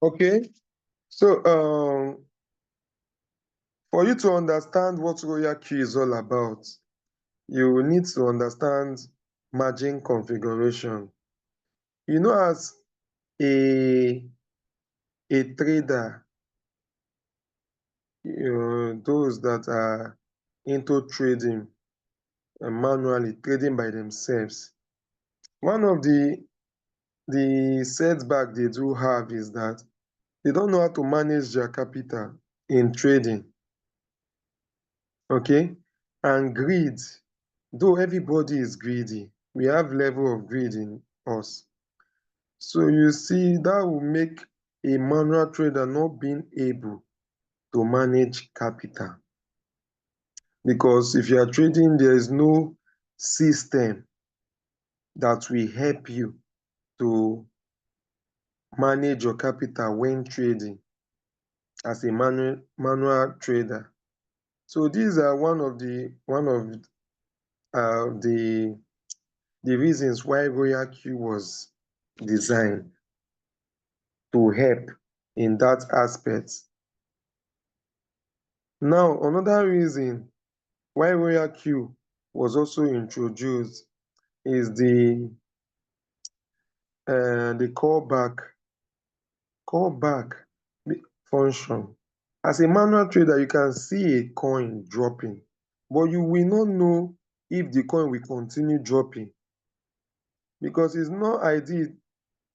Okay, so for you to understand what Royalq is all about, you will need to understand margin configuration. You know, as a trader, those that are into trading manually, trading by themselves, one of the setback they do have is that they don't know how to manage their capital in trading. Okay, and greed, though everybody is greedy, we have level of greed in us. So you see, that will make a manual trader not being able to manage capital, because if you are trading, there is no system that will help you to manage your capital when trading as a manual trader. So these are one of the reasons why Royalq was designed to help in that aspect. Now, another reason why Royalq was also introduced is the callback function. As a manual trader, you can see a coin dropping, but you will not know if the coin will continue dropping, because it's not ideal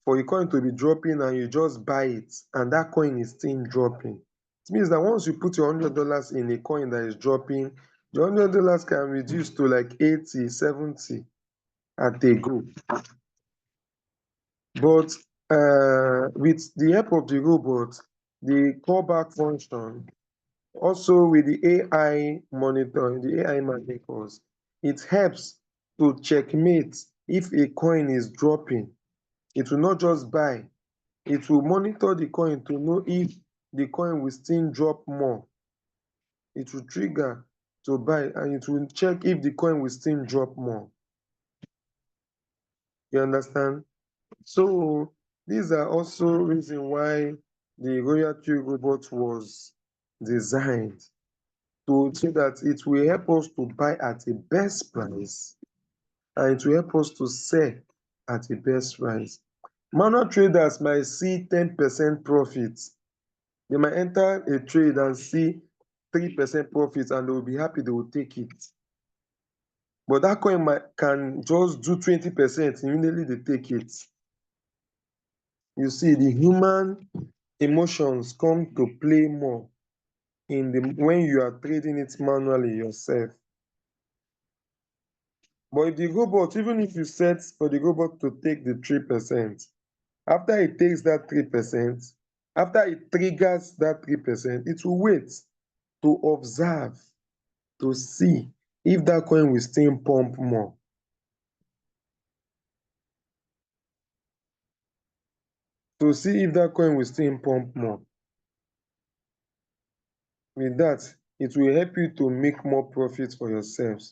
for a coin to be dropping and you just buy it and that coin is still dropping. It means that once you put your $100 in a coin that is dropping, the $100 can reduce to like 80, 70 at a go. But with the help of the robot, the callback function, also with the AI monitoring, the AI manipulation, it helps to checkmate if a coin is dropping. It will not just buy, it will monitor the coin to know if the coin will still drop more. It will trigger to buy and it will check if the coin will still drop more. You understand? So these are also reasons why the Royalq robot was designed to so that it will help us to buy at a best price and it will help us to sell at a best price. Manual traders might see 10% profit. They might enter a trade and see 3% profit and they will be happy, they will take it. But that coin can just do 20%, immediately they take it. You see, the human emotions come to play more when you are trading it manually yourself. But if the robot, even if you set for the robot to take the 3%, after it takes that 3%, after it triggers that 3%, it will wait to observe, to see if that coin will still pump more. To see if that coin will still pump more. With that, it will help you to make more profit for yourself.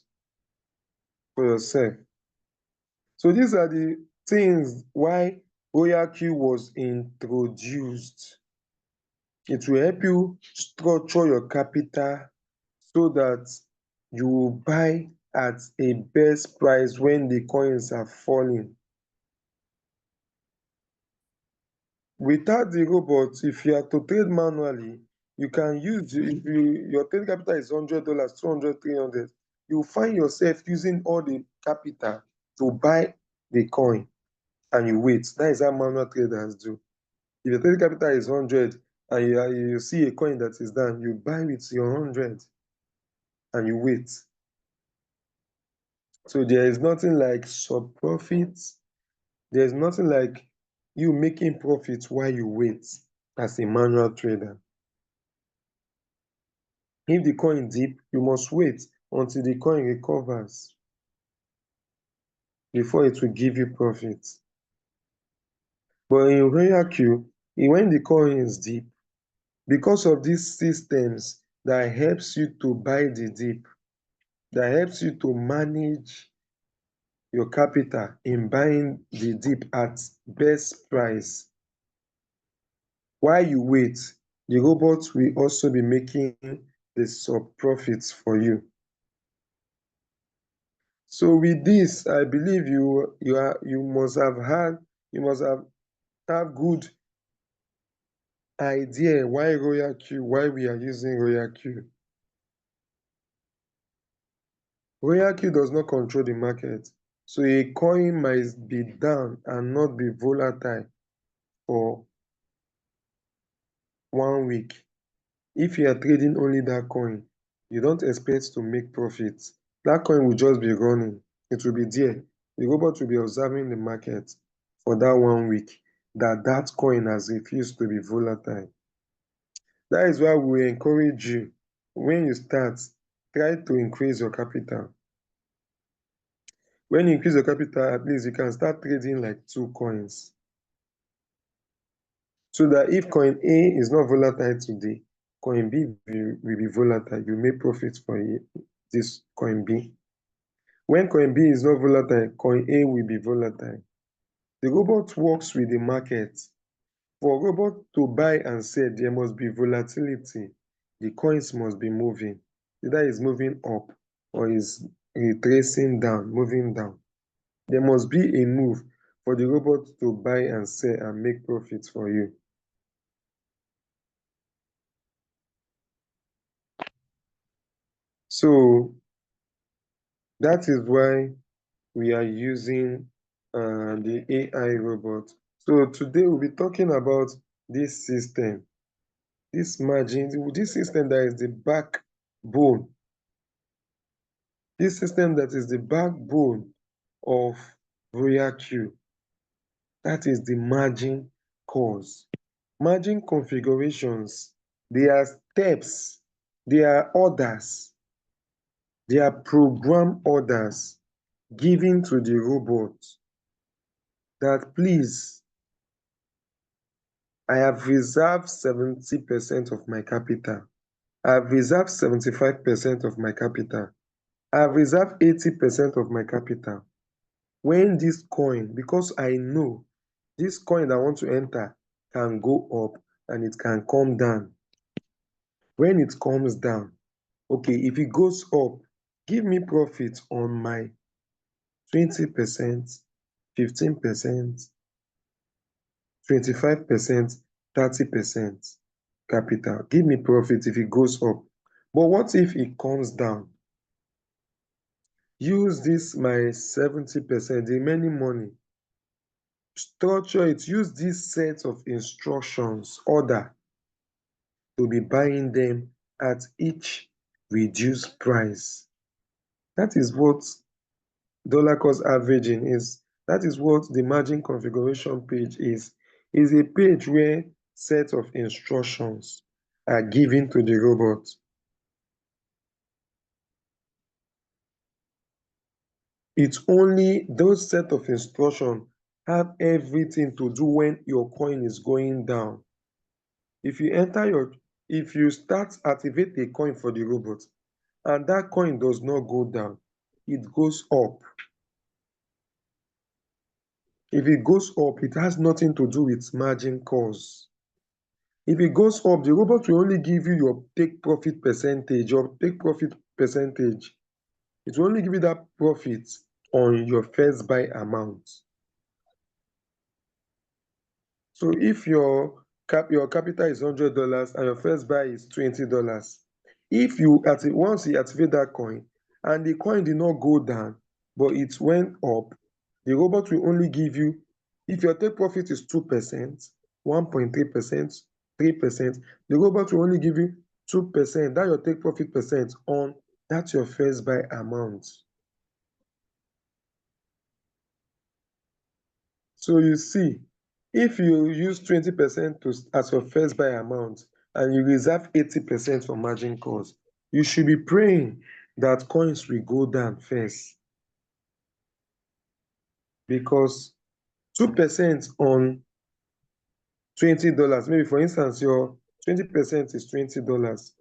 So these are the things why Royalq was introduced. It will help you structure your capital so that you will buy at a best price when the coins are falling. Without the robot, if you are to trade manually, you can use, if your trade capital is $100, 200, 300, you find yourself using all the capital to buy the coin and you wait. That is how manual traders do. If your trade capital is 100 and you see a coin that is down, you buy with your 100 and you wait. So there is nothing like sub profits. There's nothing like you making profits while you wait as a manual trader. If the coin dip, you must wait until the coin recovers before it will give you profit. But in Royalq, when the coin is deep, because of these systems that helps you to buy the dip, that helps you to manage your capital in buying the dip at best price, While you wait, the robot will also be making the sub profits for you. So with this, I believe you must have good idea why we are using Royalq. Royalq does not control the market, so a coin might be down and not be volatile for 1 week. If you are trading only that coin, you don't expect to make profits. That coin will just be running. It will be there. The robot will be observing the market for that 1 week that coin has refused to be volatile. That is why we encourage you, when you start, try to increase your capital. When you increase your capital, at least you can start trading like 2 coins. So that if coin A is not volatile today, coin B will be volatile. You make profit for this coin B. When coin B is not volatile, coin A will be volatile. The robot works with the market. For robot to buy and sell, there must be volatility. The coins must be moving. Either it's moving up or is retracing down, moving down. There must be a move for the robot to buy and sell and make profits for you. So that is why we are using the AI robot. So today we'll be talking about this system, this margin, this system that is the backbone, this system that is the backbone of Royalq. That is the margin cause. Margin configurations, they are steps, they are orders, they are program orders given to the robot that please, I have reserved 70% of my capital. I have reserved 75% of my capital. I have reserved 80% of my capital. When this coin, because I know this coin that I want to enter can go up and it can come down. When it comes down, okay, if it goes up, give me profit on my 20%, 15%, 25%, 30% capital. Give me profit if it goes up. But what if it comes down? Use this my 70%, the remaining money. Structure it. Use this set of instructions, order, to be buying them at each reduced price. That is what dollar cost averaging is. That is what the margin configuration page is. It's a page where set of instructions are given to the robot. It's only those set of instructions have everything to do when your coin is going down. If you start activate a coin for the robot and that coin does not go down, it goes up. If it goes up, it has nothing to do with margin calls. If it goes up, the robot will only give you your take profit percentage. It will only give you that profit on your first buy amount. So if your capital is $100 and your first buy is $20, if you once you activate that coin and the coin did not go down but it went up, the robot will only give you, if your take profit is 2%, 1.3%, 3%, the robot will only give you 2%. That your take profit percent on that your first buy amount. So you see, if you use 20% as your first buy amount and you reserve 80% for margin calls, you should be praying that coins will go down first. Because 2% on $20, maybe for instance, your 20% is $20.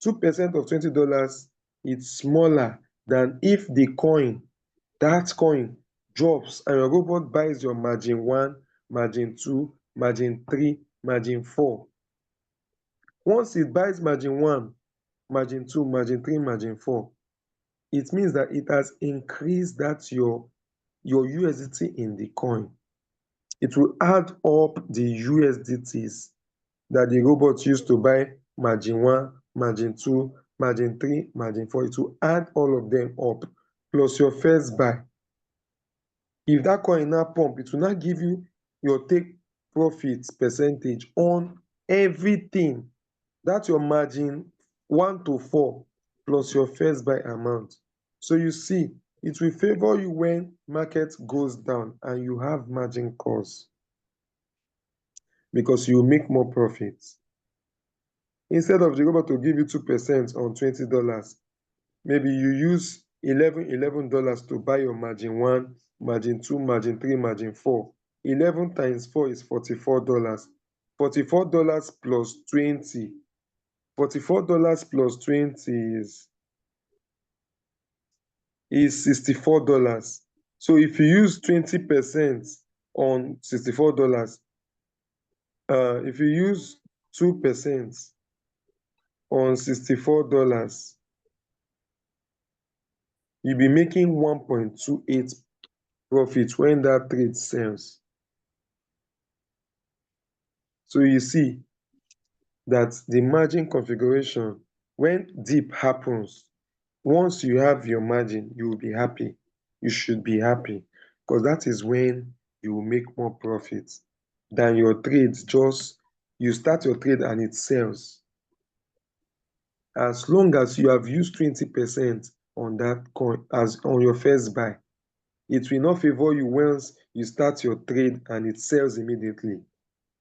2% of $20 is smaller than if that coin drops and your robot buys your margin 1, margin 2, margin 3, margin 4. Once it buys margin 1, margin 2, margin 3, margin 4, it means that it has increased that your USDT in the coin. It will add up the USDTs that the robot used to buy margin 1, margin 2, margin 3, margin 4. It will add all of them up plus your first buy. If that coin now pump, it will now give you your take profit percentage on everything. That's your margin 1 to 4 plus your first buy amount. So you see, it will favor you when market goes down and you have margin calls because you make more profits. Instead of the robot to give you 2% on $20, maybe you use $11 to buy your margin 1, margin 2, margin 3, margin 4. 11 times 4 is $44. $44 plus 20. $44 plus 20 is $64. So if you use 20% on $64, if you use 2% on $64, you'll be making 1.28 profit when that trade sells. So you see that the margin configuration, when dip happens, once you have your margin, you will be happy. You should be happy because that is when you will make more profit than your trades. Just you start your trade and it sells. As long as you have used 20% on that coin as on your first buy, it will not favor you once you start your trade and it sells immediately.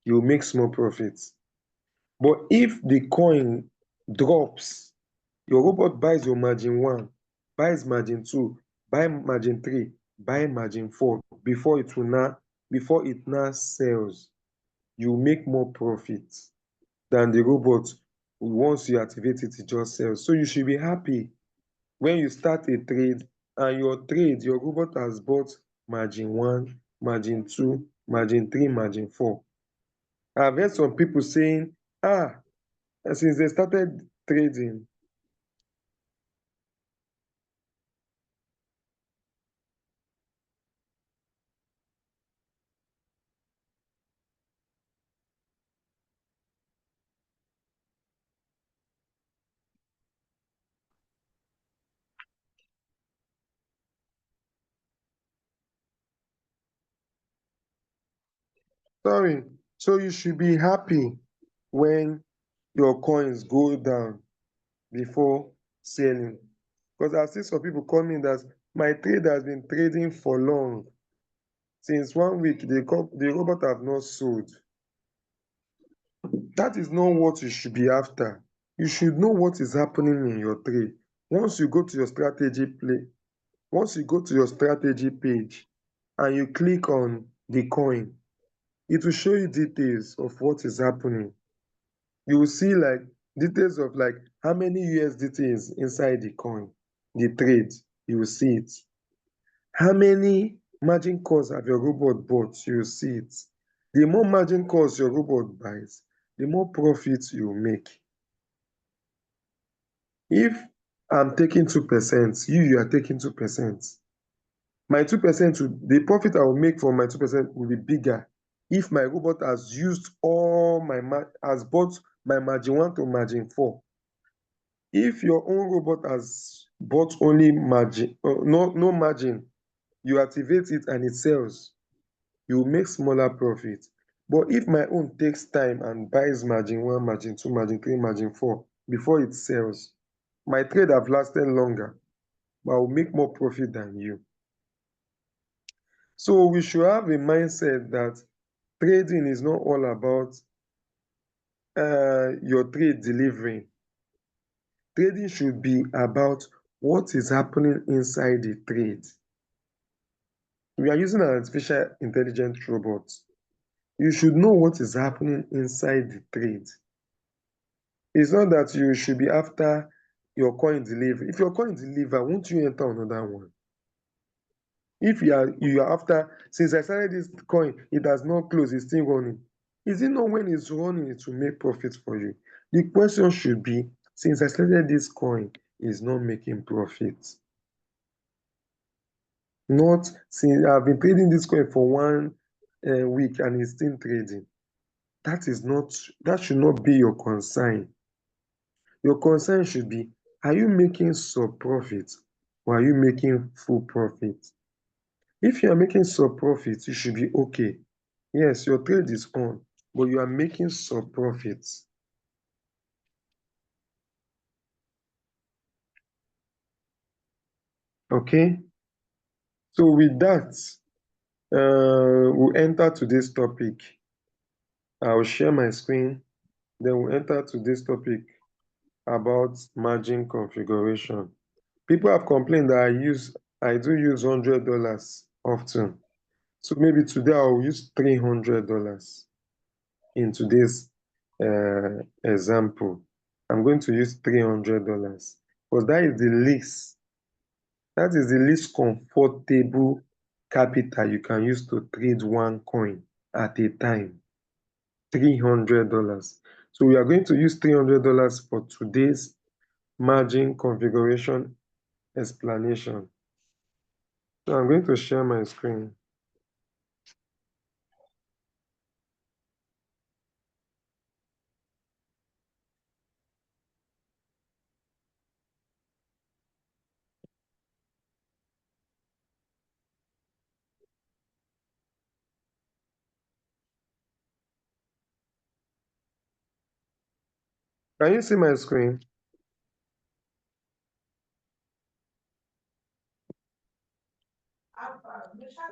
You will make small profits. But if the coin drops, your robot buys your margin 1, buys margin 2, buy margin 3, buy margin 4 before it now sells. You make more profit than the robot. Once you activate it, it just sells. So you should be happy when you start a trade and your robot has bought margin 1, margin 2, margin 3, margin 4. I've heard some people saying, since they started trading, sorry, so you should be happy when your coins go down before selling. Because I see some people call me that my trade has been trading for long. Since 1 week, the robot have not sold. That is not what you should be after. You should know what is happening in your trade. Once you go to your once you go to your strategy page and you click on the coin, it will show you details of what is happening. You will see like details of like how many USDT is inside the coin, the trade. You will see it. How many margin calls have your robot bought? You will see it. The more margin calls your robot buys, the more profits you make. If I'm taking 2%, you are taking 2%. My 2%, the profit I will make from my 2% will be bigger if my robot has used has bought my margin 1 to margin 4. If your own robot has bought only margin, no margin, you activate it and it sells, you will make smaller profit. But if my own takes time and buys margin 1, margin 2, margin 3, margin 4 before it sells, my trade have lasted longer, but I will make more profit than you. So we should have a mindset that trading is not all about your trade delivering. Trading should be about what is happening inside the trade. We are using an artificial intelligence robot. You should know what is happening inside the trade. It's not that you should be after your coin delivery. If your coin deliver, won't you enter another one? If you are after, since I started this coin, it has not closed, it's still running. Is it not when it's running it will make profit for you? The question should be, since I started this coin, is not making profit. Not since I've been trading this coin for 1 week and it's still trading. That should not be your concern. Your concern should be, are you making sub profit or are you making full profit? If you are making sub profit, you should be okay. Yes, your trade is on, but you are making sub profits. Okay? So with that, we'll enter today's topic. I'll share my screen, then we'll enter today's topic about margin configuration. People have complained that I do use $100 often. So maybe today I'll use $300 in today's example. I'm going to use $300 because that is the least comfortable capital you can use to trade one coin at a time. $300. So we are going to use $300 for today's margin configuration explanation. So I'm going to share my screen. Can you see my screen?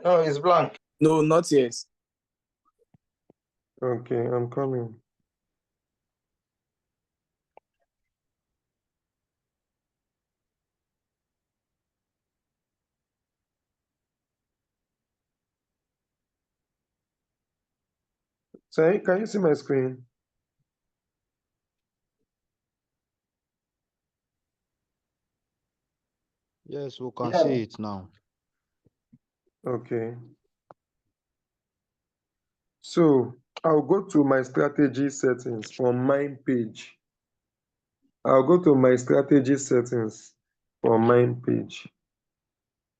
No, it's blank. No, not yet. Okay, I'm coming. So can you see my screen? Yes, we can see it now. Okay. So I'll go to my strategy settings from mine page. I'll go to my strategy settings from mine page.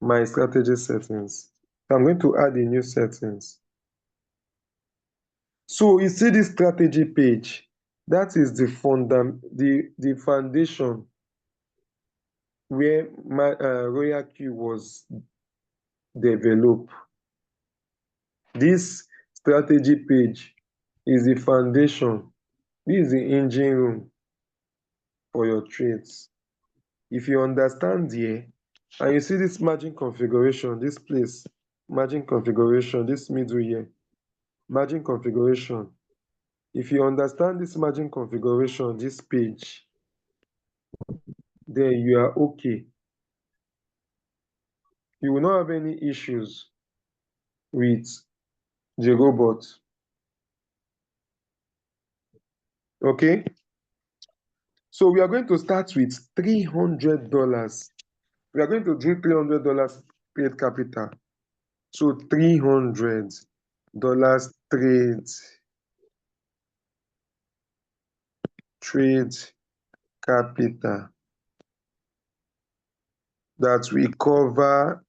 My strategy settings. I'm going to add a new settings. So you see this strategy page. That is the foundation where my Royalq was developed. This strategy page is the foundation. This is the engine room for your trades. If you understand here, and you see this margin configuration, this place, margin configuration, this middle here, margin configuration. If you understand this margin configuration, this page, then you are okay. You will not have any issues with the robot. Okay? So we are going to start with $300. We are going to do $300 paid capital. So $300 trade capital that we cover.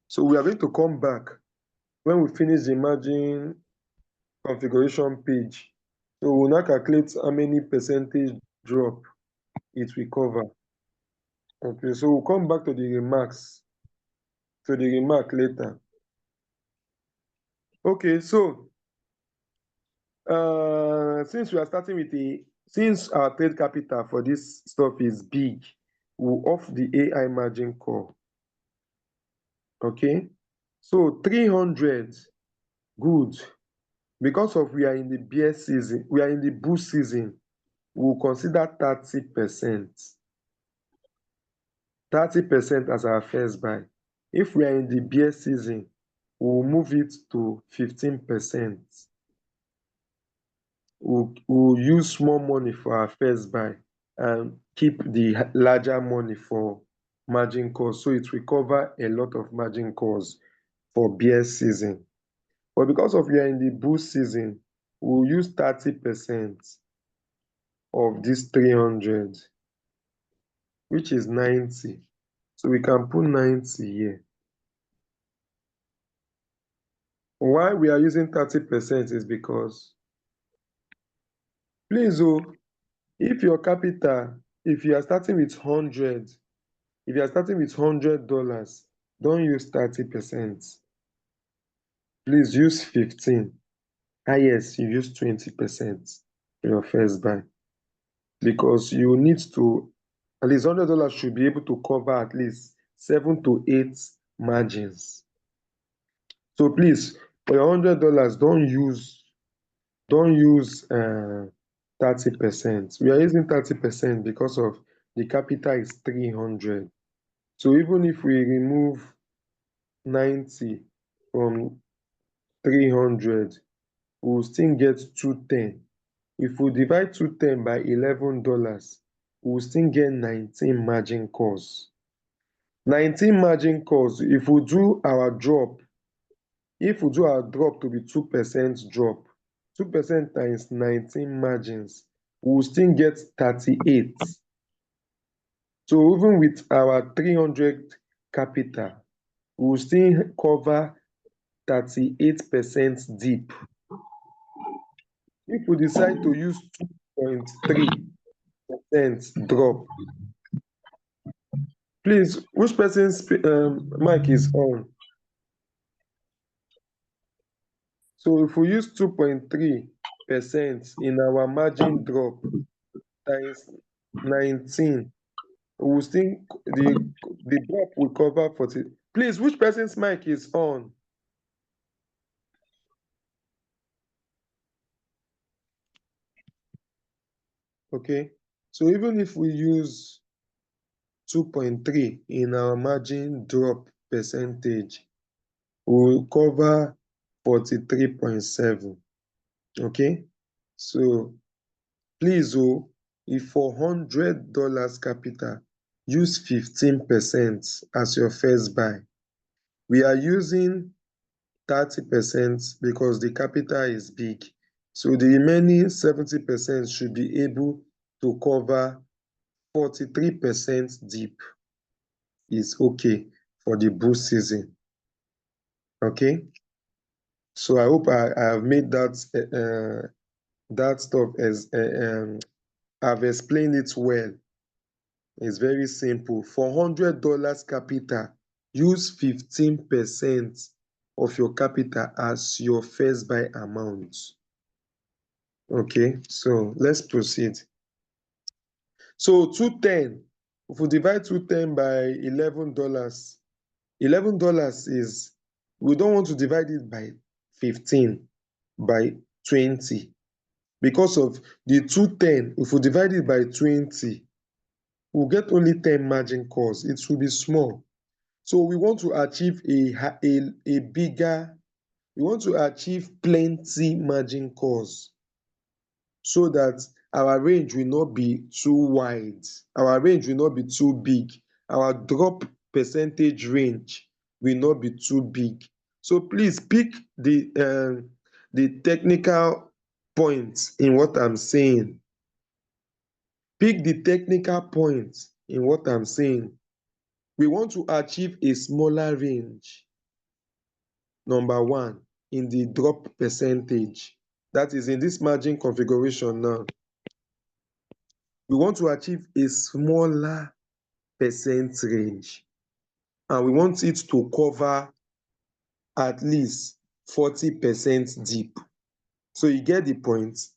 So we are going to come back when we finish the margin configuration page. So we'll now calculate how many percentage drop it will cover. Okay, so we'll come back to the remark later. Okay, so since we are starting with since our trade capital for this stuff is big, we'll off the AI margin call. Okay, so 300, good. Because of we are in the bear season, we are in the bull season, we'll consider 30%. 30% as our first buy. If we are in the bear season, we'll move it to 15%. We'll use small money for our first buy and keep the larger money for margin calls. So it will cover a lot of margin calls for bear season. But because of we are in the bull season, we'll use 30% of this 300, which is 90. So we can put 90 here. Why we are using 30% is because, please oh, if your capital, if you are starting with 100, if you are starting with $100, don't use 30%. Please use 15. Highest, you use 20% for your first buy. Because you need to, at least $100 should be able to cover at least 7 to 8 margins. So please, for your $100, don't use 30%. We are using 30% because of the capital is 300. So even if we remove 90 from 300, we will still get 210. If we divide 210 by $11, we will still get 19 margin calls. 19 margin calls, if we do our drop to be 2% drop, 2% times 19 margins, we will still get 38. So even with our 300 capital, we will still cover 38% dip. If we decide to use 2.3% drop, please, which person's mic is on? So if we use 2.3% in our margin drop times 19, we will still the drop will cover 40. Please, which person's mic is on? Okay. So even if we use 2.3 in our margin drop percentage, we will cover 43.7. Okay. So please oh, if for $100 capital, use 15% as your first buy. We are using 30% because the capital is big. So the remaining 70% should be able to cover 43% dip. Is okay for the bull season. Okay. So I hope I have made that stuff as I've explained it well. It's very simple. For $100 capital, use 15% of your capital as your first buy amount. Okay, so let's proceed. So 210, if we divide 210 by $11, $11 is, we don't want to divide it by 15, by 20. Because of the 210, if we divide it by 20, we'll get only 10 margin calls. It will be small. So we want to achieve a bigger, we want to achieve plenty margin calls so that our range will not be too wide, our range will not be too big, our drop percentage range will not be too big. So please pick the technical points in what I'm saying. Pick the technical points in what I'm saying. We want to achieve a smaller range, number one, in the drop percentage. That is in this margin configuration now. We want to achieve a smaller percent range, and we want it to cover at least 40% dip. So you get the point?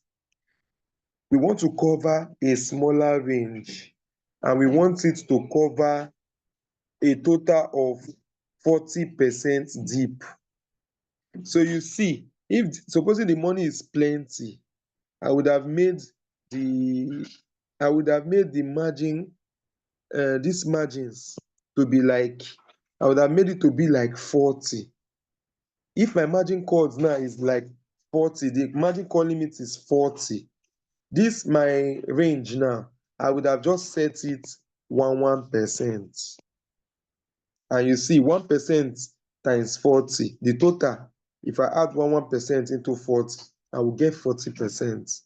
We want to cover a smaller range, and we want it to cover a total of 40% dip. So you see, if supposing the money is plenty, I would have made the margin, these margins to be like, I would have made it to be like 40. If my margin calls now is like 40, the margin call limit is 40. This my range now, I would have just set it 1%. And you see 1% times 40, the total If I add 1% into 40, I will get 40%.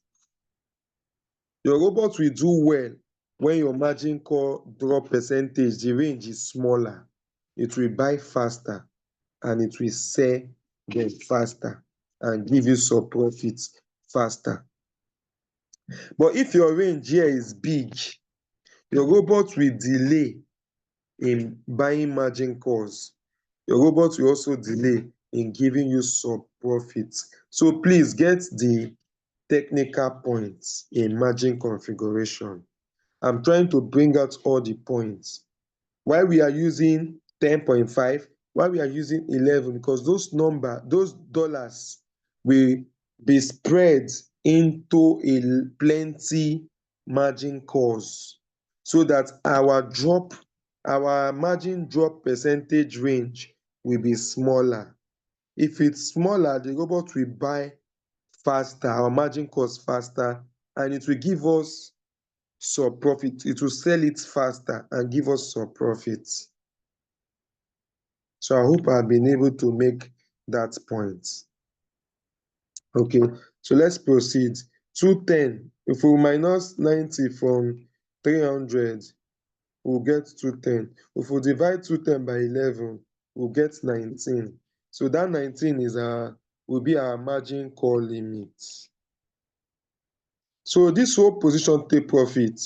Your robot will do well when your margin call drop percentage, the range is smaller. It will buy faster and it will sell them faster and give you some profits faster. But if your range here is big, your robot will delay in buying margin calls. Your robot will also delay in giving you some profits. So please get the technical points in margin configuration. I'm trying to bring out all the points. Why we are using 10.5, why we are using 11, because those dollars will be spread into a plenty margin calls so that our margin drop percentage range will be smaller. If it's smaller, the robot will buy faster, our margin cost faster, and it will give us some profit. It will sell it faster and give us some profits. So I hope I've been able to make that point. Okay, so let's proceed. 210. If we minus 90 from 300, we'll get 210. If we divide 210 by 11, we'll get 19. So that 19 will be our margin call limit. So this whole position take profit,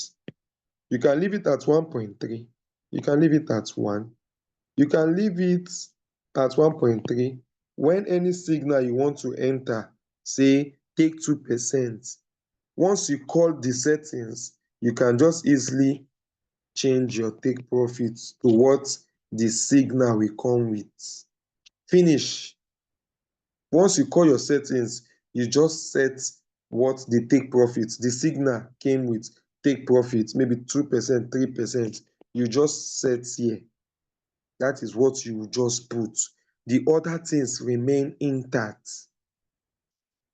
you can leave it at 1.3. You can leave it at 1. You can leave it at 1.3. When any signal you want to enter, say take 2%, once you call the settings, you can just easily change your take profit to what the signal will come with. Finish. Once you call your settings, you just set what the take profit, the signal came with take profit, maybe 2%, 3%. You just set here. That is what you just put. The other things remain intact.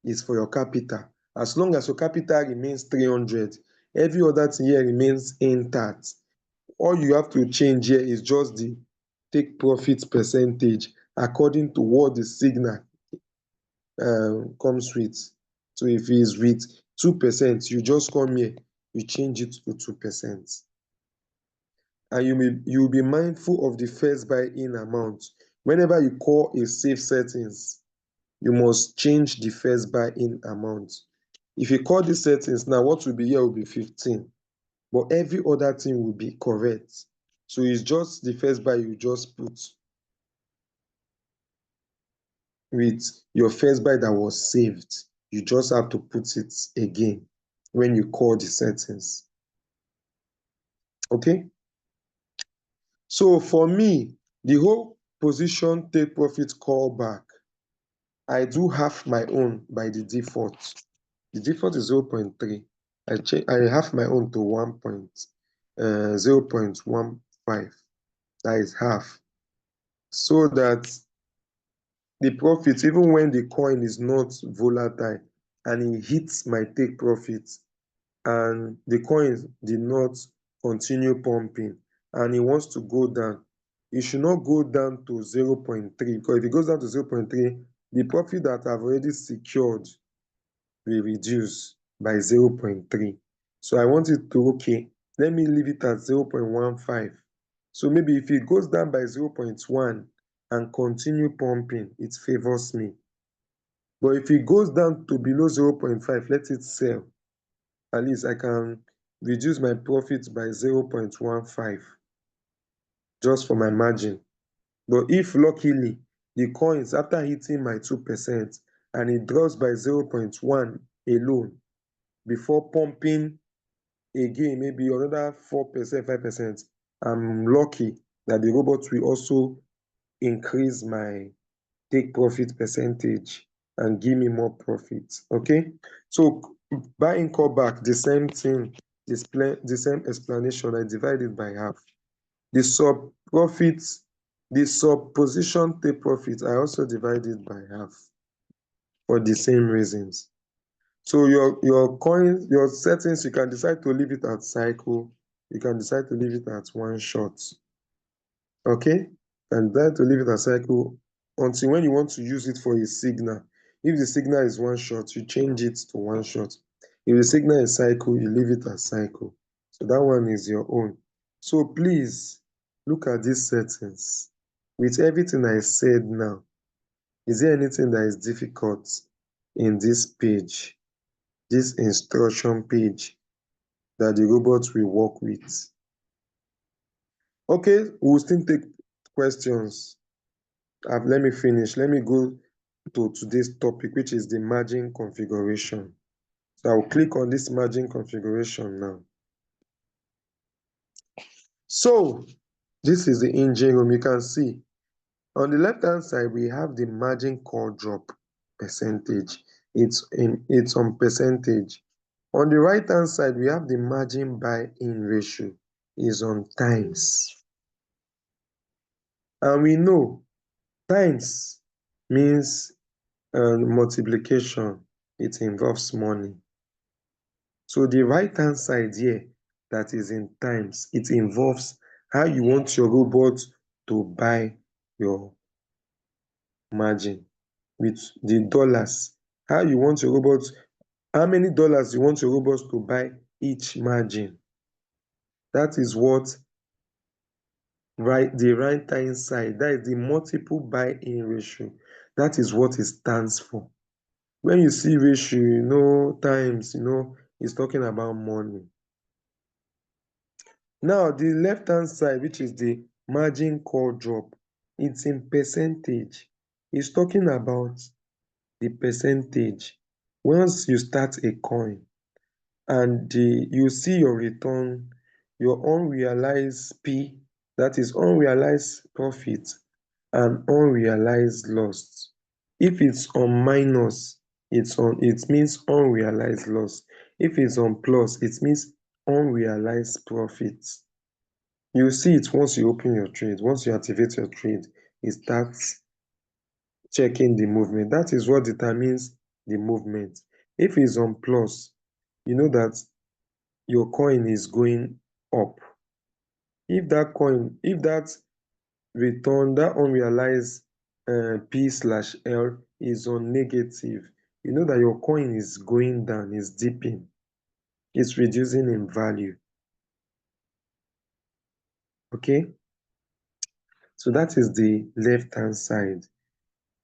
Is for your capital. As long as your capital remains 300, every other thing here remains intact. All you have to change here is just the take profit percentage according to what the signal comes with. So if it is with 2%, you just come here, you change it to 2%. And you will be mindful of the first buy-in amount. Whenever you call a safe settings, you must change the first buy-in amount. If you call these settings now, what will be here will be 15, but every other thing will be correct. So it's just the first buy you just put with your first buy that was saved. You just have to put it again when you call the settings. Okay? So for me, the whole position take profit callback, I do half my own by the default. The default is 0.3. I have my own to 0.15. That is half. So that the profit, even when the coin is not volatile and it hits my take profit and the coin did not continue pumping and it wants to go down, it should not go down to 0.3, because if it goes down to 0.3, the profit that I've already secured will reduce by 0.3. So I want it to, okay, let me leave it at 0.15. So maybe if it goes down by 0.1 and continue pumping, it favors me. But if it goes down to below 0.5, let it sell. At least I can reduce my profit by 0.15 just for my margin. But if luckily the coins, after hitting my 2% and it drops by 0.1 alone, before pumping again, maybe another 4%, 5%, I'm lucky that the robot will also increase my take profit percentage and give me more profit. Okay, so buying callback, the same thing, the same explanation. I divide it by half. The sub profit, the sub position take profit, I also divide it by half for the same reasons. So your coins, your settings, you can decide to leave it at cycle. You can decide to leave it at one shot. Okay, and decide to leave it at cycle until when you want to use it for a signal. If the signal is one shot, you change it to one shot. If the signal is cycle, you leave it as cycle. So that one is your own. So please look at these settings. With everything I said now, is there anything that is difficult in this page, this instruction page that the robot will work with? Okay, we'll still take questions. Let me finish. Let me go to today's topic, which is the margin configuration. So I'll click on this margin configuration now. So this is the engine room. You can see on the left hand side, we have the margin call drop percentage. It's on percentage. On the right hand side, we have the margin buy in ratio is on times. And we know times means multiplication. It involves money. So the right hand side here that is in times, it involves how you want your robot to buy your margin with the dollars. How you want your robot, how many dollars you want your robots to buy each margin. That is what the right hand side, that is the multiple buy-in ratio. That is what it stands for. When you see ratio, you know times, you know it's talking about money. Now the left hand side, which is the margin call drop, it's in percentage. It's talking about the percentage. Once you start a coin and you see your return, your unrealized P, that is unrealized profit and unrealized loss. If it's on minus, it means unrealized loss. If it's on plus, it means unrealized profit. You see it once you open your trade. Once you activate your trade, it starts checking the movement. That is what determines the movement. If it's on plus, you know that your coin is going up. If that return, that unrealized P/L is on negative, you know that your coin is going down, is dipping, it's reducing in value. Okay, so that is the left hand side.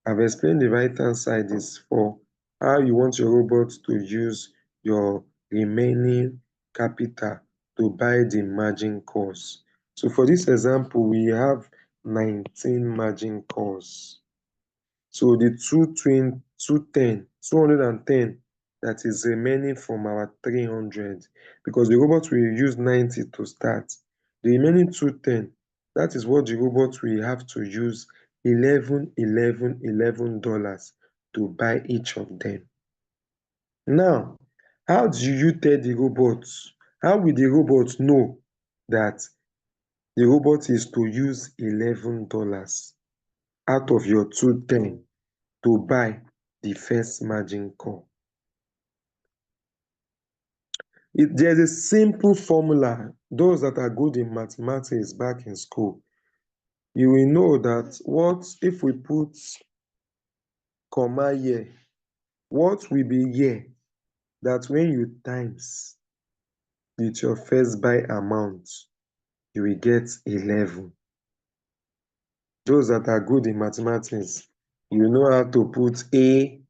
I've explained the right hand side is for how you want your robot to use your remaining capital to buy the margin calls. So for this example, we have 19 margin calls. So the 210 that is remaining from our 300, because the robot will use 90 to start. The remaining 210, that is what the robot will have to use $11 to buy each of them. Now, how do you tell the robot? How will the robot know that the robot is to use $11 out of your 210 to buy the first margin call? There's a simple formula. Those that are good in mathematics back in school, you will know that what if we put comma here, what will be here? That when you times with your first buy amount, you will get 11. Those that are good in mathematics, you know how to put A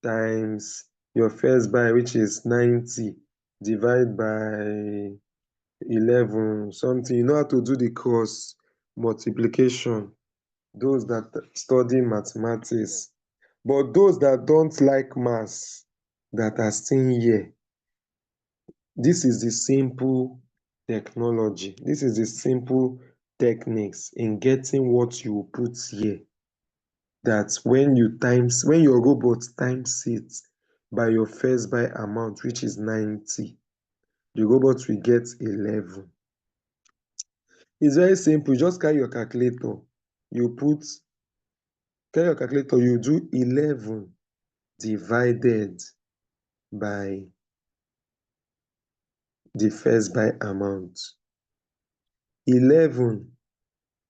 times your first buy, which is 90, divide by 11 something. You know how to do the cross multiplication. Those that study mathematics. But those that don't like maths, that are still here, this is the simple technology. This is the simple techniques in getting what you put here. That when your robot times it by your first buy amount, which is 90, the robot will get 11. It's very simple. Just carry your calculator. Carry your calculator, you do 11 divided by the first buy amount. 11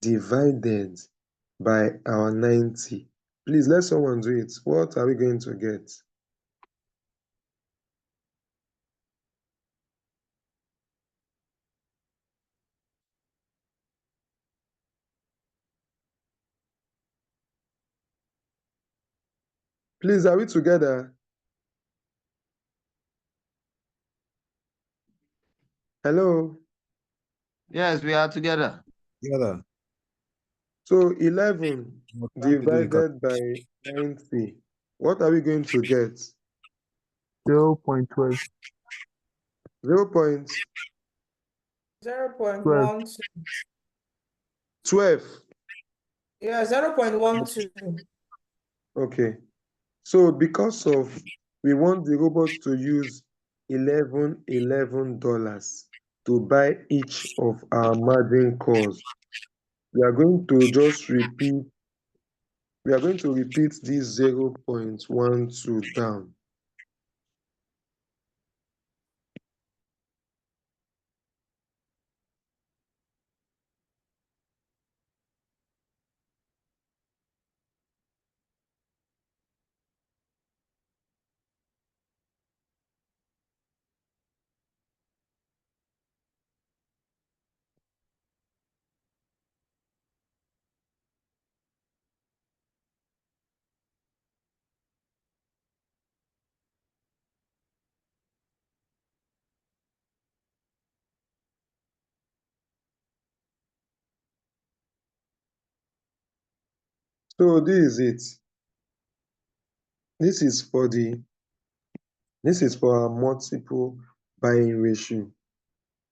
divided by our 90. Please let someone do it. What are we going to get? Please, are we together? Hello? Yes, we are together. Together. So 11 We're trying to do the divided by 90. What are we going to get? 0.12. 0.12. 0.12. Yeah, 0.12. Okay. So because of we want the robot to use $11 to buy each of our margin calls, we are going to just repeat, we are going to repeat this 0.12 down. So this is it. This is for the this is for our multiple buying ratio.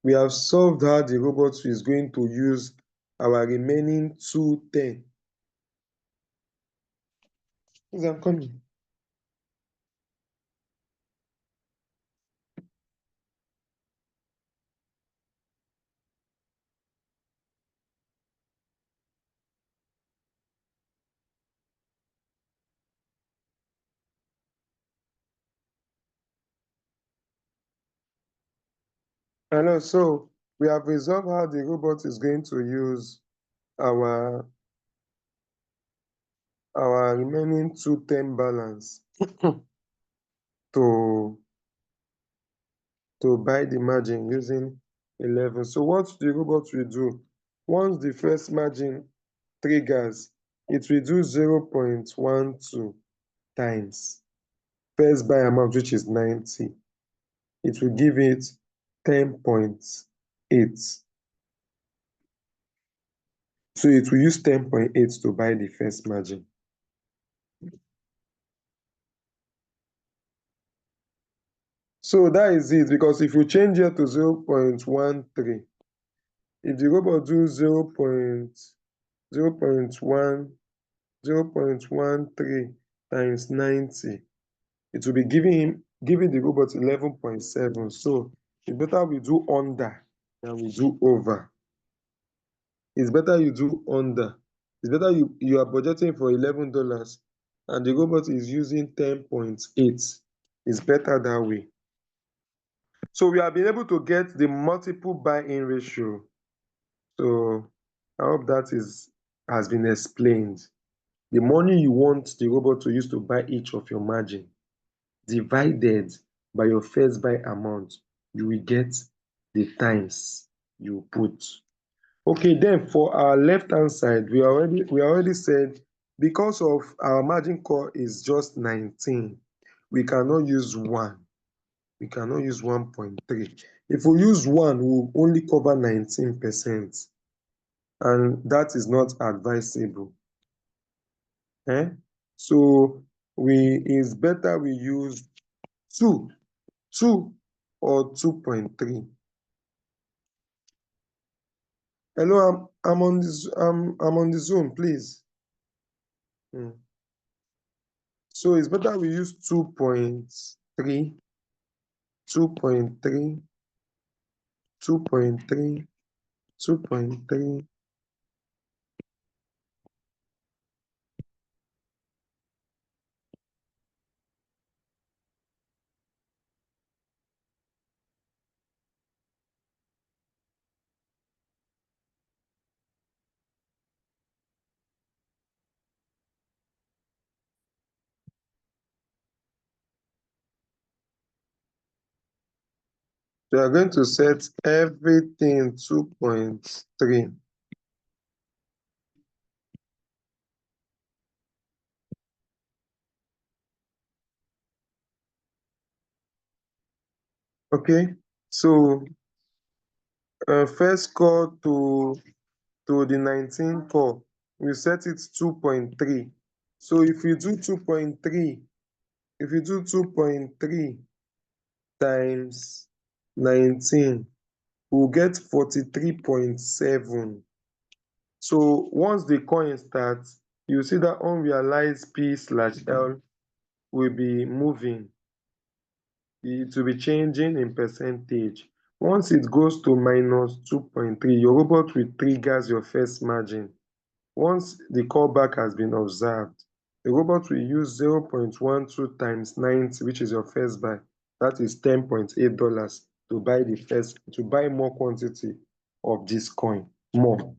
We have solved how the robot is going to use our remaining 210. Please, I'm coming. Hello, so we have resolved how the robot is going to use our remaining 210 balance to buy the margin using 11. So what the robot will do, once the first margin triggers, it will do 0.12 times first buy amount, which is 90. It will give it 10.8. So it will use 10.8 to buy the first margin. So that is it, because if you change it to 0.13, if the robot do 0.13 times 90, it will be giving the robot 11.7. So it's better we do under than we do over. It's better you do under. It's better you are budgeting for $11 and the robot is using 10.8. It's better that way. So we have been able to get the multiple buy-in ratio. So I hope that has been explained. The money you want the robot to use to buy each of your margin divided by your first buy amount, you will get the times you put. Okay, then for our left-hand side, we already said because of our margin call is just 19, we cannot use 1. We cannot use 1.3. If we use 1, we'll only cover 19%, and that is not advisable. Eh? So it's better we use 2 or 2.3. Hello, I'm on this I'm on the Zoom, please. So it's better we use 2.3, 2.3, 2.3, 2.3. So we are going to set everything 2.3. Okay, so first call to the 19 core, we set it 2.3. So if you do 2.3, if you do 2.3 times 19, we'll get 43.7. So once the coin starts, you see that unrealized P/L will be moving. It will be changing in percentage. Once it goes to minus 2.3, your robot will trigger your first margin. Once the callback has been observed, the robot will use 0.12 times 90, which is your first buy. That is $10.8 to buy more quantity of this coin, more.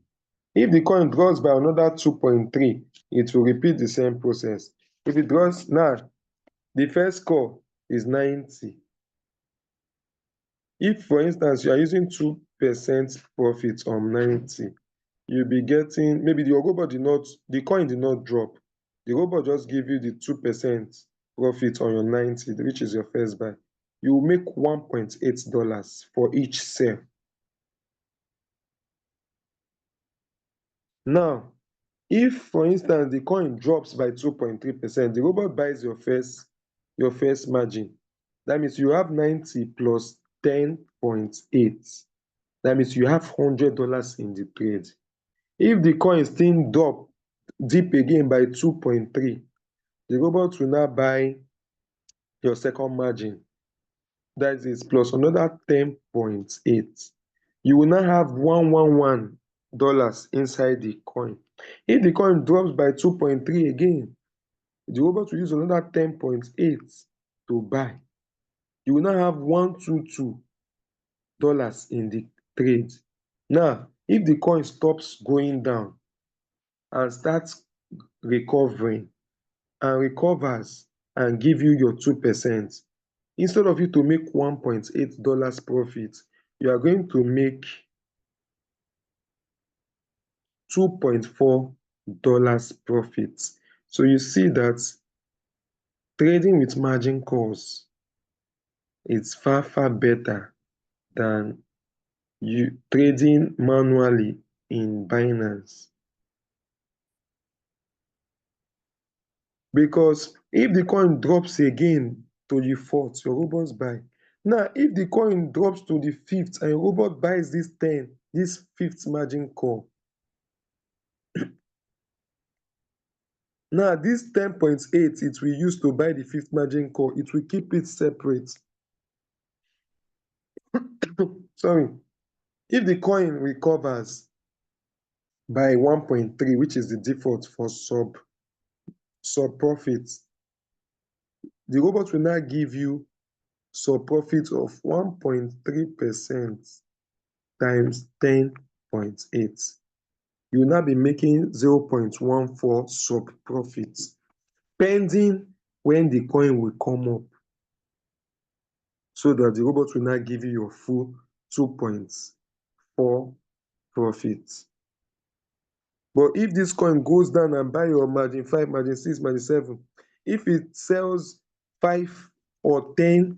If the coin drops by another 2.3, it will repeat the same process. If it drops now, the first call is 90. If, for instance, you are using 2% profit on 90, you'll be getting, maybe the robot the coin did not drop. The robot just give you the 2% profit on your 90, which is your first buy. You will make $1.8 for each sale. Now, if, for instance, the coin drops by 2.3%, the robot buys your first margin. That means you have 90 plus 10.8. That means you have $100 in the trade. If the coin still drop deep again by 2.3, the robot will now buy your second margin. That is plus another 10.8. You will now have $111 inside the coin. If the coin drops by 2.3 again, the robot will use another 10.8 to buy. You will now have $122 in the trade. Now, if the coin stops going down and starts recovering and recovers and give you your 2%, instead of you to make $1.8 profit, you are going to make $2.4 profit. So you see that trading with margin calls is far, far better than you trading manually in Binance. Because if the coin drops again to the fourth, your robot buy. Now, if the coin drops to the fifth and your robot buys this fifth margin call, now this 10.8 it will use to buy the fifth margin call, it will keep it separate. Sorry. If the coin recovers by 1.3, which is the default for sub profit, the robot will now give you sub profit of 1.3% times 10.8. You will now be making 0.14 sub profit, pending when the coin will come up, so that the robot will now give you your full 2.4 profit. But if this coin goes down and buy your margin 5, margin 6, margin 7, if it sells 5 or 10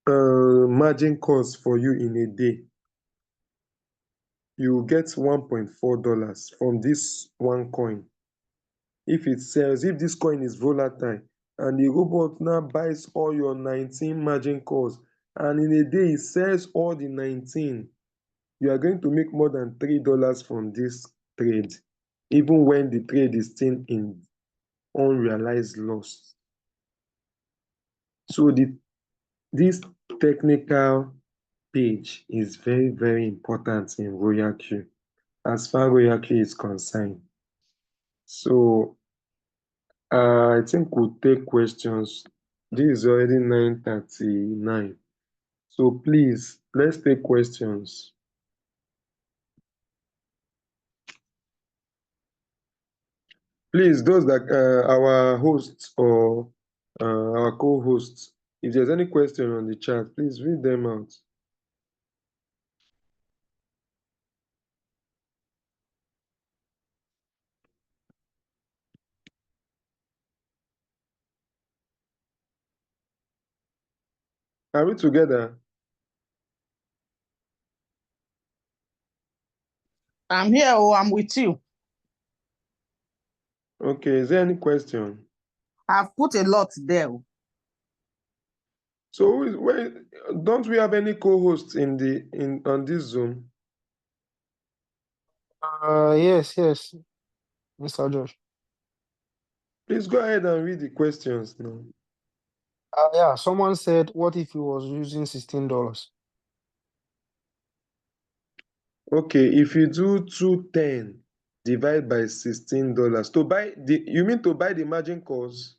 margin calls for you in a day, you will get $1.4 from this one coin. If this coin is volatile and the robot now buys all your 19 margin calls and in a day it sells all the 19, you are going to make more than $3 from this trade, even when the trade is still in unrealized loss. So this technical page is very, very important in Royalq as far Royalq is concerned. So I think we'll take questions. This is already 9:39. So please, let's take questions. Please, those that our hosts or our co-hosts, If there's any question on the chat, please read them out. Are we together? I'm here, oh, I'm with you. Okay, is there any question? I've put a lot there. So don't we have any co-hosts on this Zoom? Yes, Mr. Josh. Please go ahead and read the questions now. Yeah, someone said, what if he was using $16? Okay, if you do 210 divide by $16 to buy you mean to buy the margin calls?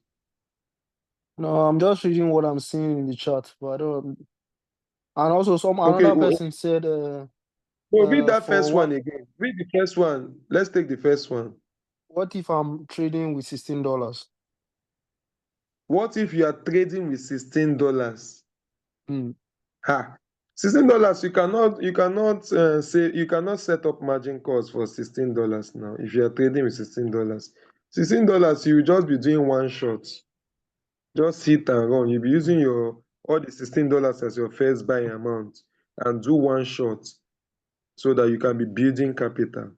No, I'm just reading what I'm seeing in the chat, but I don't. And also, Okay, another person said, no, read that for first one again. Read the first one. Let's take the first one. what if I'm trading with $16? What if you are trading with $16? Hmm. Ha! $16, you cannot set up margin calls for $16 now if you are trading with $16. $16, you will just be doing one shot. Just hit and run. You'll be using all the $16 as your first buying amount and do one shot so that you can be building capital.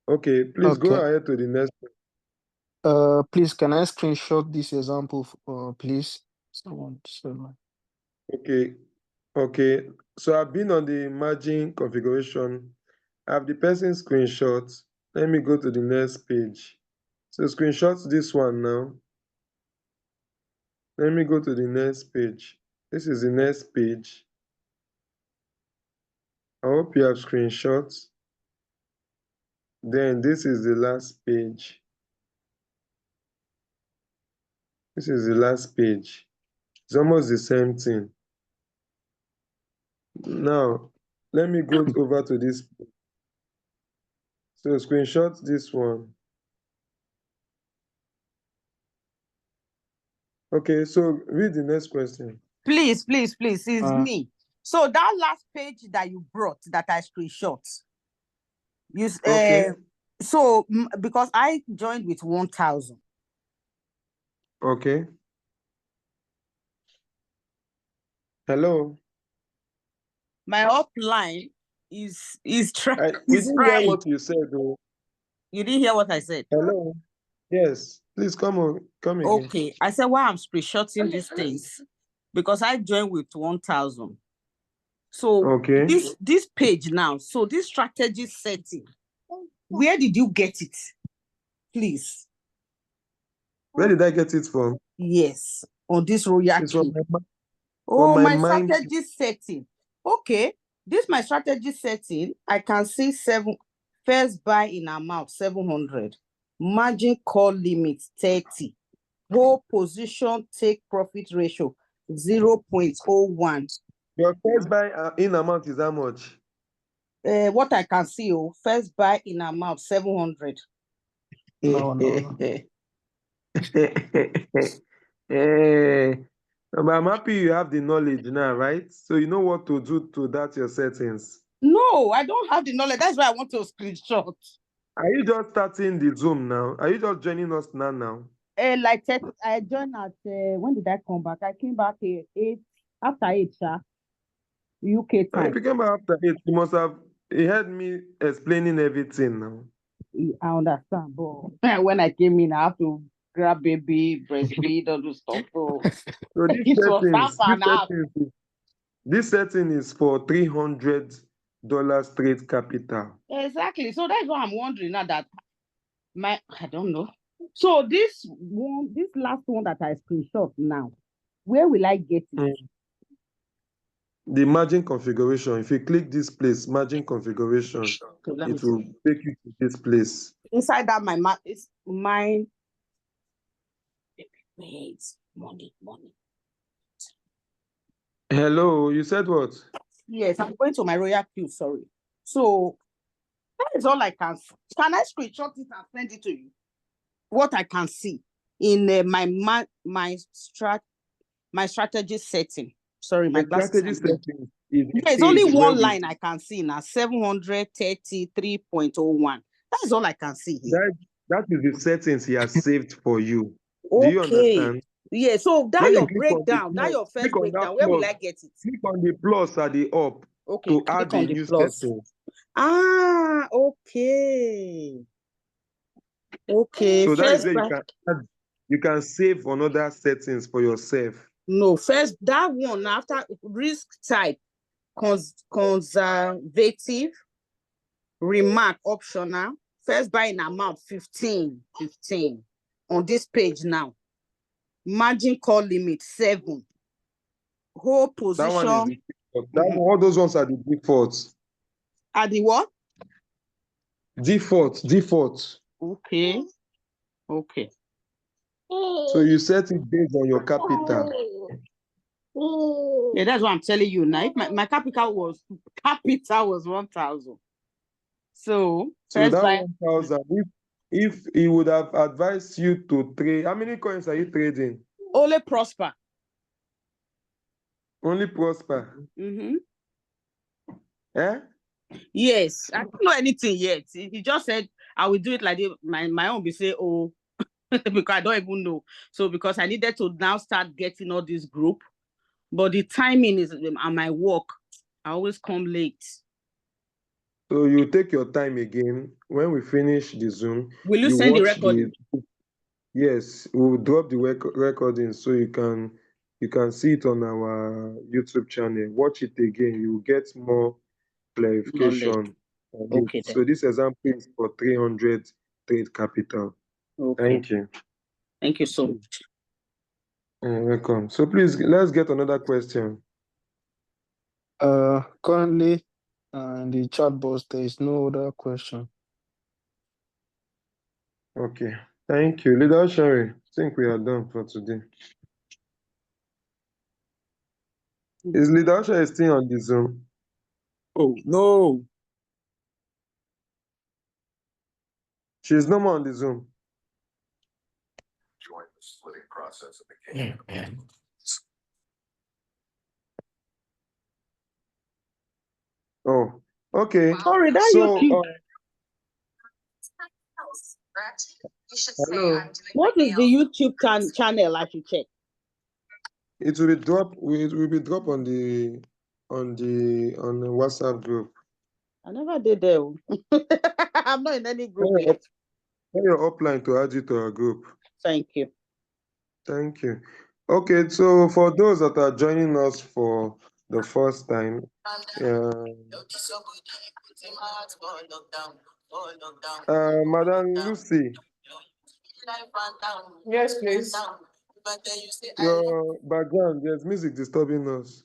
Okay, please go Okay. ahead to the next. Please, can I screenshot this example, please? Someone said, Okay. So I've been on the margin configuration. I have the person screenshot. Let me go to the next page. So screenshot this one now. Let me go to the next page. This is the next page. I hope you have screenshots. Then this is the last page. This is the last page. It's almost the same thing. Now, let me go over to this. So screenshot this one. Okay, so read the next question. Please, it's me. So that last page that you brought that I screenshot, Okay. So because I joined with 1,000. Okay. Hello. My upline is We trying. didn't hear what you said though. You didn't hear what I said? Hello. Yes. Please come again. Okay. I said why I'm screenshotting these things because I joined with 1,000. So Okay. this page now, so this strategy setting, where did you get it? Please. Where did I get it from? Yes, on this Royalq. It's from my my mind. strategy setting. Okay, this my strategy setting. I can see first buy in amount 700, margin call limit 30, whole position take profit ratio 0.01. Your first buy in amount is how much? What I can see, first buy in amount 700. No. But I'm happy you have the knowledge now, right? So you know what to do to that your settings. No, I don't have the knowledge. That's why I want to screenshot. Are you just starting the Zoom now? Are you just joining us now? Like I joined at when did I come back? I came back after 8, UK time. If you came back after 8, you must have heard me explaining everything now. I understand, but when I came in, I have to grab baby, breastfeed, all those stuff. So it was half and half. This setting is for $300 trade capital. Exactly. So that's what I'm wondering now that I don't know. So this last one that I screenshot now, where will I get it? The margin configuration. If you click this place, margin configuration, it will take you to this place. Inside that it's mine. Wait, money. Hello, you said what? Yes, I'm going to my Royalq, sorry. So that is all I can see. Can I screenshot it and send it to you? What I can see in my my strategy setting. Sorry, my The glasses. strategy setting is a There's only page where one we- line I can see now, 733.01. That's all I can see here. that is the settings he has saved for you. Do you Okay. understand? Yeah, so that When you your click on the breakdown, that plus, your first click on that breakdown, where will plus. I get it? Click on the plus at the up Okay, to click add on a the new plus. setting. Ah, okay. Okay, So that is first where buy. you can save on other settings for yourself. No, first that one after risk type, conservative, remark optional, first buying amount 15 on this page now. Margin call limit 7. Whole That one is position the default. All those ones are the defaults. at the what? Default. Okay. So you set it based on your capital. Yeah, that's what I'm telling you now. If my capital was 1,000. So So first that buy 1,000, if he would have advised you to trade, how many coins are you trading? only prosper. Only Prosper. Eh? Yes, I don't know anything yet. He just said I will do it like this. My own be say, oh, because I don't even know. So because I needed to now start getting all this group, but the timing is on my work. I always come late. So you take your time again. When we finish the Zoom, Will you you send the watch recording? Yes, we'll drop the recording so you can see it on our YouTube channel. Watch it again. You will get more clarification on it. Okay, then. So this example is for 300 trade capital. Okay. Thank you. Thank you so much. You're welcome. So please let's get another question. Currently, in the chat box, there is no other question. Okay. Thank you. Leader Sherry, I think we are done for today. Is Leader Sherry still on the Zoom? Oh, no. She's no more on the Zoom. Join the splitting process of the cake. Oh, okay. Sorry, that So, YouTube. hello. What is the YouTube channel I should check? It will be drop. It will be drop on the WhatsApp group. I never did that. I'm not in any group Tell yet. your upline to add you to our group. Thank you. Thank you. Okay, so for those that are joining us for the first time, Madam Lucy, Yes, please. your background, there's music disturbing us.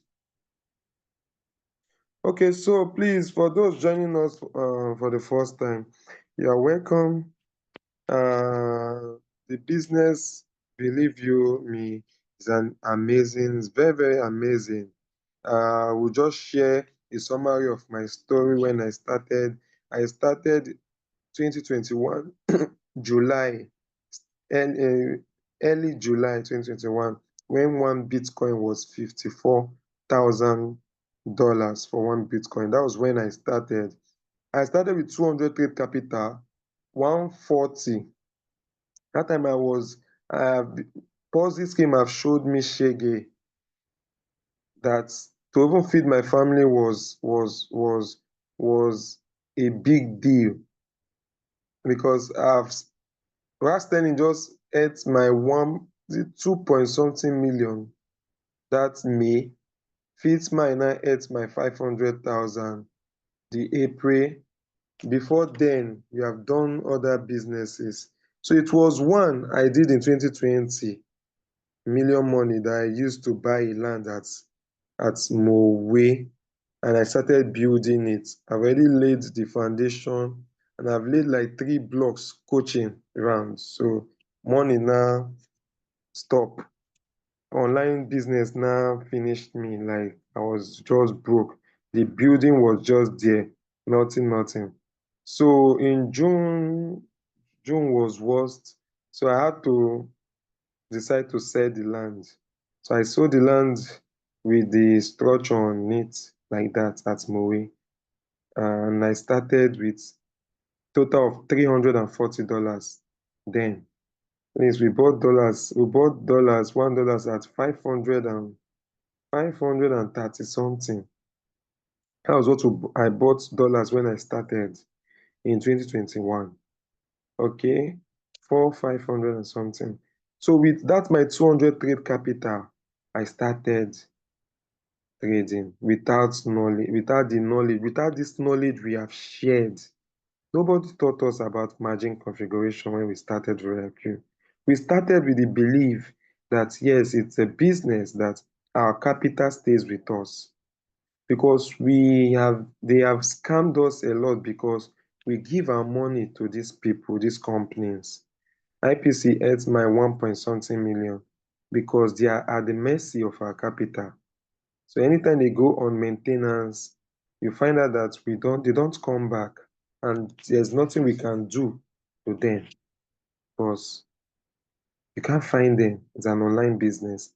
Okay, so please, for those joining us for the first time, you are welcome. The business, believe you me, is it's very, very amazing. We'll just share a summary of my story when I started. I started 2021, July, early July 2021, when one Bitcoin was $54,000 for one Bitcoin. That was when I started. I started with 200 trade capital, 140. That time I was, Ponzi scheme have showed me shege that to even feed my family was a big deal because last earning just ate my 2 point something million that May. Fit my now ate my 500,000 the April. Before then, we have done other businesses. So it was one I did in 2020, million money that I used to buy a land at Mowe, and I started building it. I've already laid the foundation, and I've laid like 3 blocks coaching rounds. So money now stop. Online business now finished me. Like I was just broke. The building was just there, nothing. So in June was worst. So I had to decide to sell the land. So I sold the land with the structure on it like that at Moe. And I started with total of $340. Then, means we bought dollars, $1 at 530 something. That was what I bought dollars when I started in 2021. Okay, 500 and something. So with that, my 200 trade capital, I started trading without knowledge, without this knowledge we have shared. Nobody taught us about margin configuration when we started Royalq. We started with the belief that yes, it's a business that our capital stays with us because they have scammed us a lot because we give our money to these people, these companies. IPC ate my 1 point something million because they are at the mercy of our capital. So anytime they go on maintenance, you find out that they don't come back, and there's nothing we can do to them because you can't find them. It's an online business.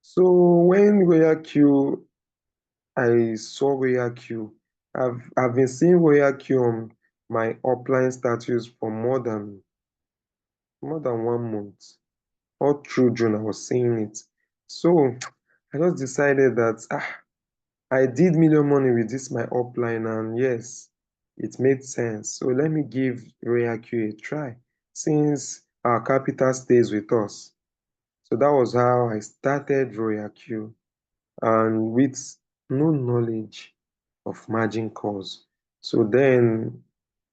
So when Royalq, I saw Royalq, I've been seeing Royalq on my upline status for more than 1 month. All through June, I was seeing it. So I just decided that I did million money with this my upline, and yes, it made sense. So let me give Royalq a try since our capital stays with us. So that was how I started Royalq, and with no knowledge of margin calls. So then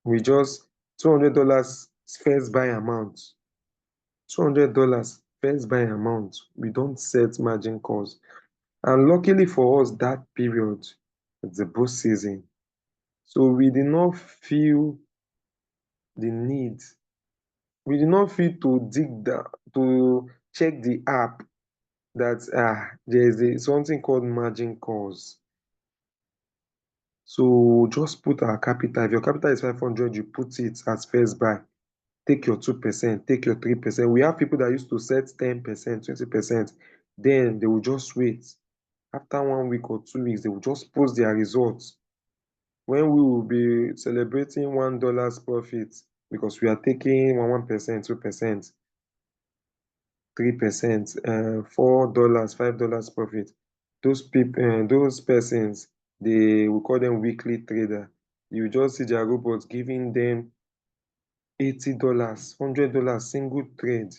we just $200 first buy amount. $200 first buy amount. We don't set margin calls. And luckily for us, that period, it's the boost season. So we did not feel the need. We did not feel to dig down, to check the app that something called margin calls. So just put our capital. If your capital is 500, you put it as first buy. Take your 2%, take your 3%. We have people that used to set 10%, 20%. Then they will just wait. After 1 week or 2 weeks, they will just post their results. When we will be celebrating $1 profit because we are taking 1%, 2%, 3%, $4, $5 profit. Those people, those persons, we call them weekly trader. You just see their robots giving them $80, $100 single trade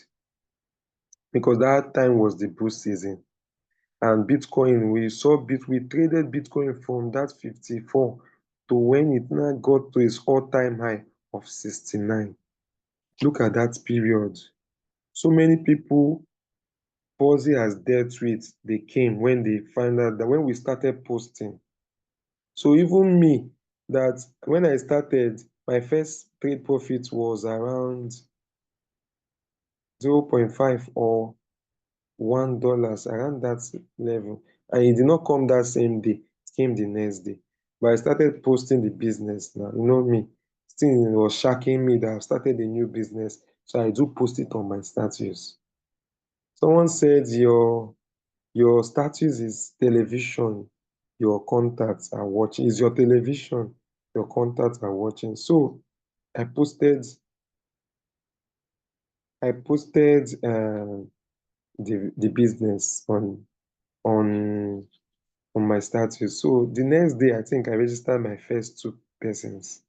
because that time was the boost season. And Bitcoin, we traded Bitcoin from that 54 to when it now got to its all-time high of 69. Look at that period. So many people, Posey has dealt with, they came when they find out that when we started posting. So even me, that when I started, my first trade profit was around 0.5 or $1, around that level. And it did not come that same day, it came the next day. But I started posting the business now. You know me, still it was shocking me that I've started a new business. So I do post it on my status. Someone said your status is television, your contacts are watching. Is your television, your contacts are watching. So I posted the business on on my status. So the next day, I think I registered my first two persons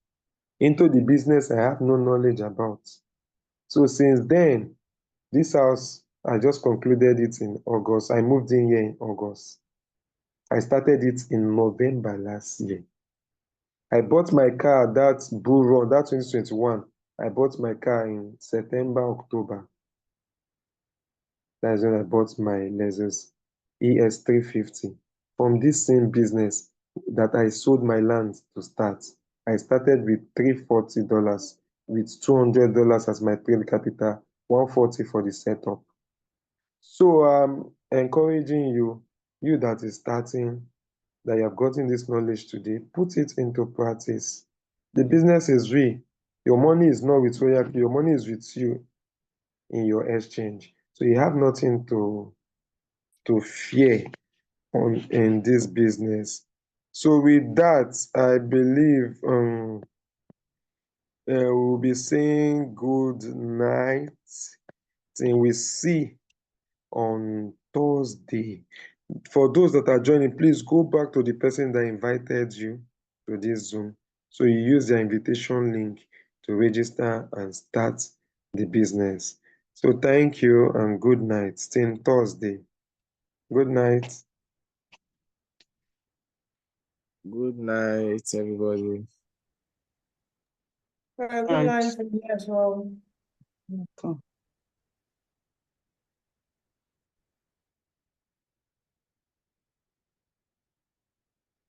into the business I have no knowledge about. So since then, this house, I just concluded it in August. I moved in here in August. I started it in November last year. I bought my car that bull run, that 2021. I bought my car in September, October. That's when I bought my Lexus ES350. From this same business that I sold my land to start, I started with $340 with $200 as my trade capital, 140 for the setup. So I'm encouraging you that is starting, that you have gotten this knowledge today, put it into practice. The business is real. Your money is not with Royalq, your money is with you in your exchange. So you have nothing to to fear in this business. So with that, I believe we'll be saying good night till we see on Thursday. For those that are joining, please go back to the person that invited you to this Zoom. So you use the invitation link to register and start the business. So thank you and good night. Till Thursday. Good night. Good night, everybody. Good Right. night for you as well. Okay.